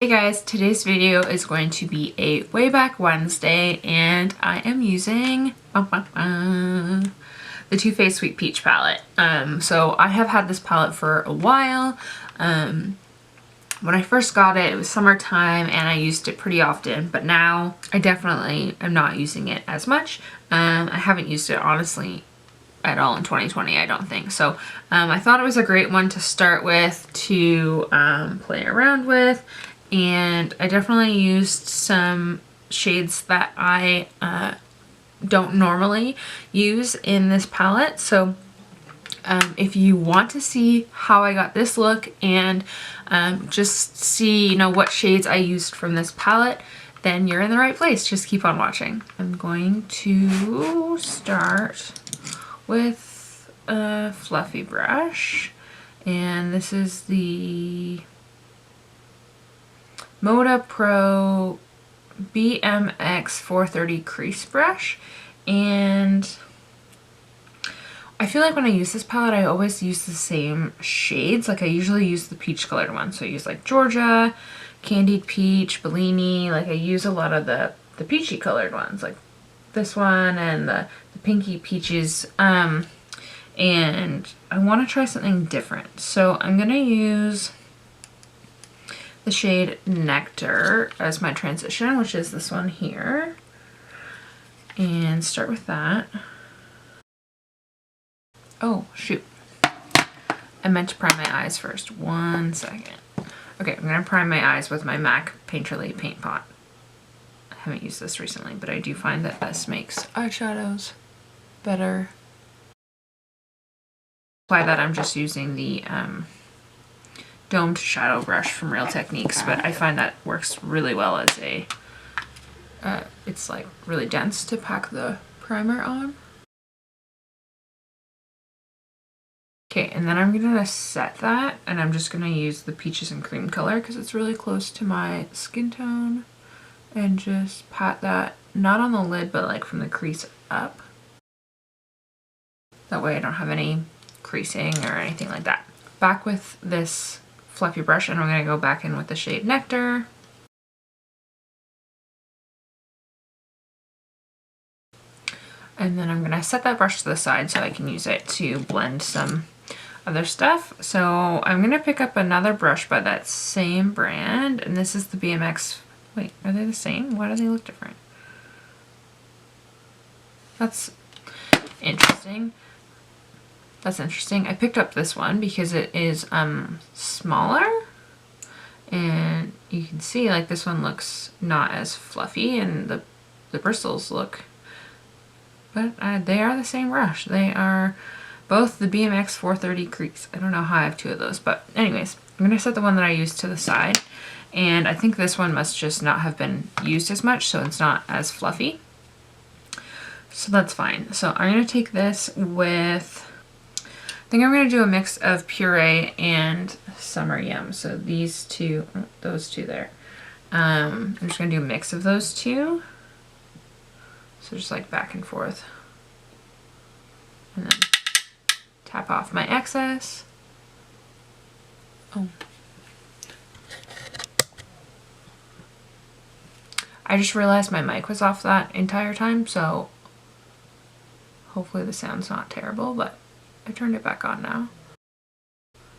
Hey guys, today's video is going to be a Wayback Wednesday and I am using the Too Faced Sweet Peach palette. So I have had this palette for a while. When I first got it, it was summertime and I used it pretty often, but now I definitely am not using it as much. I haven't used it honestly at all in 2020, I don't think. So I thought it was a great one to start with, to play around with. And I definitely used some shades that I don't normally use in this palette. So if you want to see how I got this look and just see, what shades I used from this palette, then you're in the right place. Just keep on watching. I'm going to start with a fluffy brush, and this is the Moda Pro BMX 430 crease brush. And I feel like when I use this palette, I always use the same shades. Like I usually use the peach colored ones. So I use like Georgia, Candied Peach, Bellini. Like I use a lot of the peachy colored ones, like this one and the pinky peaches. And I want to try something different. So I'm going to use the shade Nectar as my transition, which is this one here, and start with that. Oh shoot, I meant to prime my eyes first. 1 second. Okay, I'm gonna prime my eyes with my MAC Painterly paint pot. I haven't used this recently, but I do find that this makes eyeshadows better. Apply that, I'm just using the domed shadow brush from Real Techniques, but I find that works really well as a, it's like really dense to pack the primer on. Okay, and then I'm gonna set that, and I'm just gonna use the Peaches and Cream color because it's really close to my skin tone, and just pat that, not on the lid, but like from the crease up. That way I don't have any creasing or anything like that. Back with this fluffy brush, and I'm going to go back in with the shade Nectar. And then I'm going to set that brush to the side so I can use it to blend some other stuff. So I'm going to pick up another brush by that same brand, and this is the BMX. Wait, are they the same? Why do they look different? That's interesting. That's interesting. I picked up this one because it is smaller, and you can see like this one looks not as fluffy, and the bristles look, but they are the same brush. They are both the BMX 430 crease. I don't know how I have two of those, but anyways, I'm going to set the one that I used to the side, and I think this one must just not have been used as much, so it's not as fluffy. So that's fine. So I'm going to take this with, I think I'm going to do a mix of Puree and Summer Yum. So these two, those two there. I'm just going to do a mix of those two. So just like back and forth. And then tap off my excess. Oh. I just realized my mic was off that entire time, so hopefully the sound's not terrible, but I turned it back on now.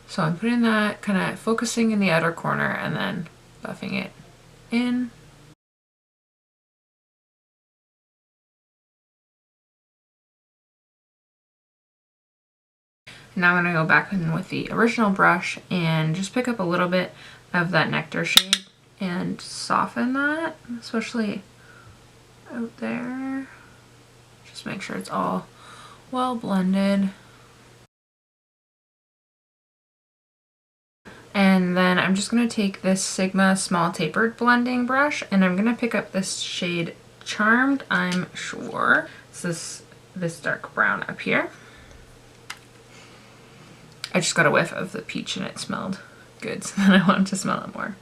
So I'm putting that, kind of focusing in the outer corner and then buffing it in. Now I'm going to go back in with the original brush and just pick up a little bit of that Nectar shade and soften that, especially out there. Just make sure it's all well blended. And then I'm just going to take this Sigma Small Tapered Blending Brush, and I'm going to pick up this shade Charmed, I'm sure. It's this dark brown up here. I just got a whiff of the peach and it smelled good, so then I wanted to smell it more.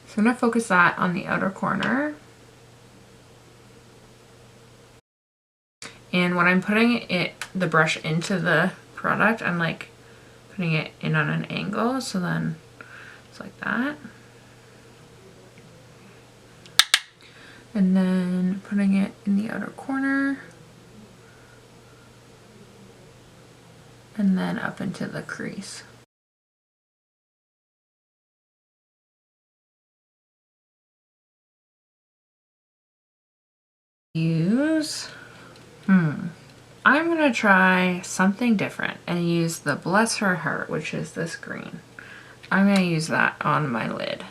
So I'm going to focus that on the outer corner. And when I'm putting the brush into the product, I'm like putting it in on an angle, so then it's like that. And then putting it in the outer corner. And then up into the crease. I'm gonna try something different and use the Bless Her Heart, which is this green. I'm gonna use that on my lid.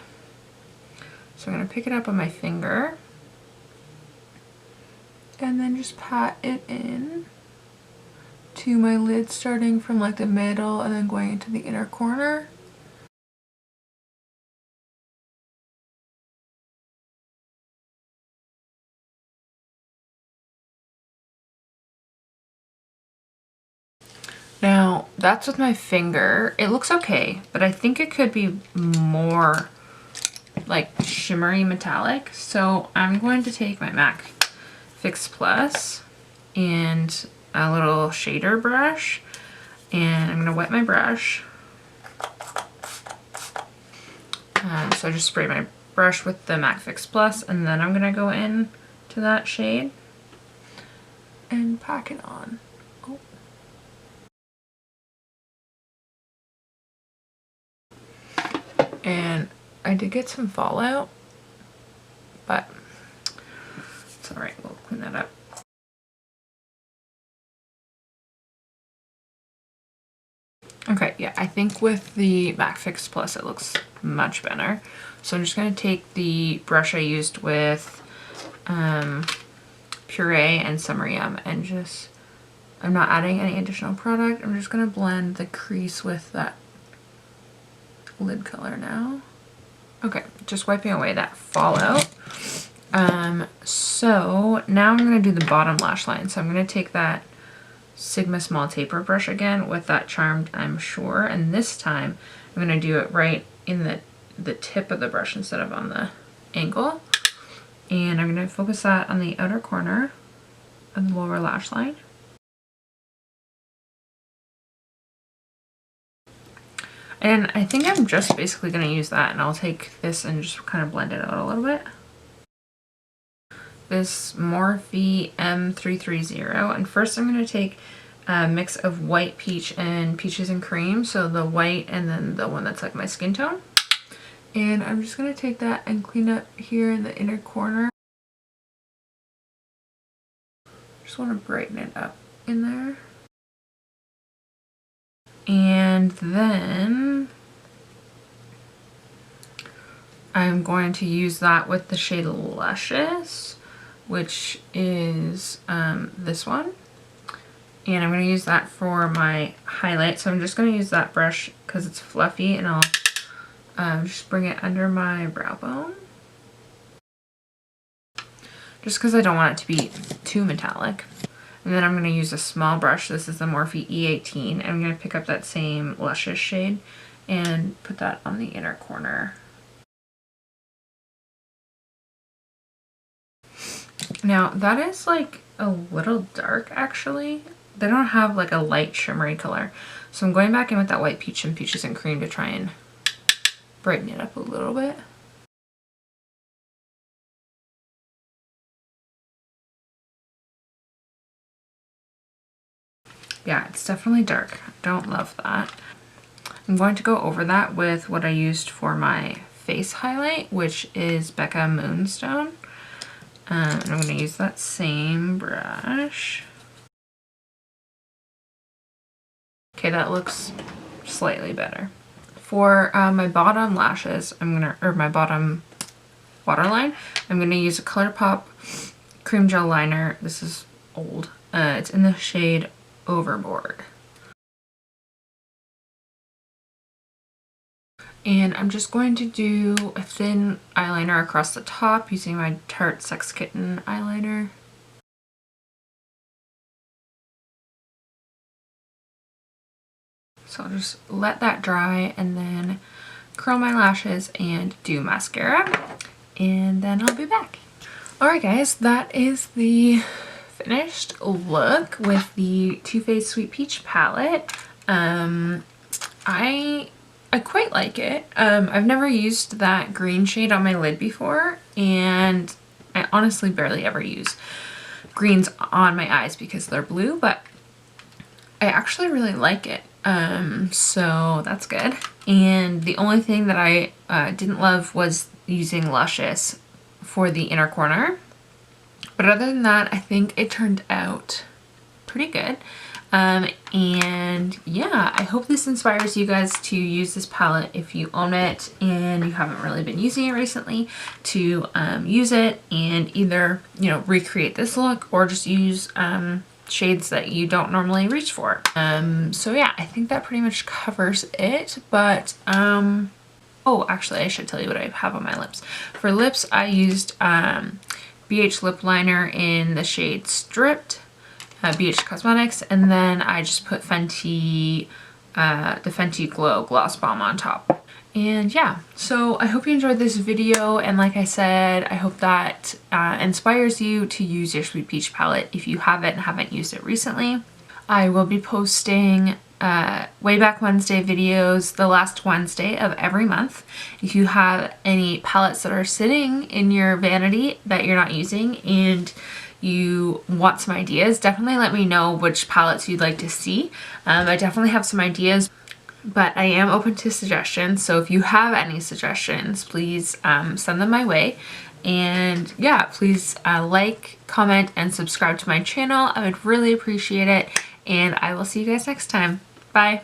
So I'm gonna pick it up on my finger and then just pat it in to my lid, starting from like the middle and then going into the inner corner. Now, that's with my finger. It looks okay, but I think it could be more like shimmery metallic. So I'm going to take my MAC Fix Plus and a little shader brush, and I'm gonna wet my brush. So I just spray my brush with the MAC Fix Plus, and then I'm gonna go in to that shade and pack it on. And I did get some fallout, but it's all right, we'll clean that up. Okay, yeah, I think with the MAC Fix Plus it looks much better. So I'm just gonna take the brush I used with Puree and Summer Yum and just, I'm not adding any additional product. I'm just gonna blend the crease with that lid color now. Okay, just wiping away that fallout. So now I'm gonna do the bottom lash line. So I'm gonna take that Sigma small taper brush again with that Charmed I'm Sure, and this time I'm gonna do it right in the tip of the brush instead of on the angle. And I'm gonna focus that on the outer corner of the lower lash line. And I think I'm just basically going to use that, and I'll take this and just kind of blend it out a little bit. This Morphe M330, and first I'm going to take a mix of white peach and peaches and cream, so the white and then the one that's like my skin tone. And I'm just going to take that and clean up here in the inner corner. Just want to brighten it up in there. And then I'm going to use that with the shade Luscious, which is this one. And I'm going to use that for my highlight. So I'm just going to use that brush because it's fluffy, and I'll just bring it under my brow bone. Just because I don't want it to be too metallic. And then I'm going to use a small brush. This is the Morphe E18. And I'm going to pick up that same Luscious shade and put that on the inner corner. Now that is like a little dark actually. They don't have like a light shimmery color. So I'm going back in with that white peach and peaches and cream to try and brighten it up a little bit. Yeah, it's definitely dark. Don't love that. I'm going to go over that with what I used for my face highlight, which is Becca Moonstone. And I'm going to use that same brush. Okay, that looks slightly better. For my bottom lashes, or my bottom waterline, I'm going to use a ColourPop cream gel liner. This is old. It's in the shade Overboard. And I'm just going to do a thin eyeliner across the top using my Tarte Sex Kitten eyeliner. So I'll just let that dry and then curl my lashes and do mascara, and then I'll be back. Alright guys, that is the finished look with the Too Faced Sweet Peach palette. I quite like it. I've never used that green shade on my lid before, and I honestly barely ever use greens on my eyes because they're blue, but I actually really like it. So that's good. And the only thing that I didn't love was using Luscious for the inner corner. But other than that, I think it turned out pretty good. And yeah, I hope this inspires you guys to use this palette if you own it and you haven't really been using it recently, to use it and either, you know, recreate this look or just use shades that you don't normally reach for. So yeah, I think that pretty much covers it, but oh, actually I should tell you what I have on my lips. For lips, I used BH lip liner in the shade Stripped, BH Cosmetics, and then I just put Fenty, the Fenty Glow Gloss Bomb on top. And yeah, so I hope you enjoyed this video, and like I said, I hope that inspires you to use your Sweet Peach palette if you haven't used it recently. I will be posting Wayback Wednesday videos the last Wednesday of every month. If you have any palettes that are sitting in your vanity that you're not using and you want some ideas, definitely let me know which palettes you'd like to see. I definitely have some ideas, but I am open to suggestions. So if you have any suggestions, please send them my way. And yeah, please like, comment, and subscribe to my channel. I would really appreciate it. And I will see you guys next time. Bye.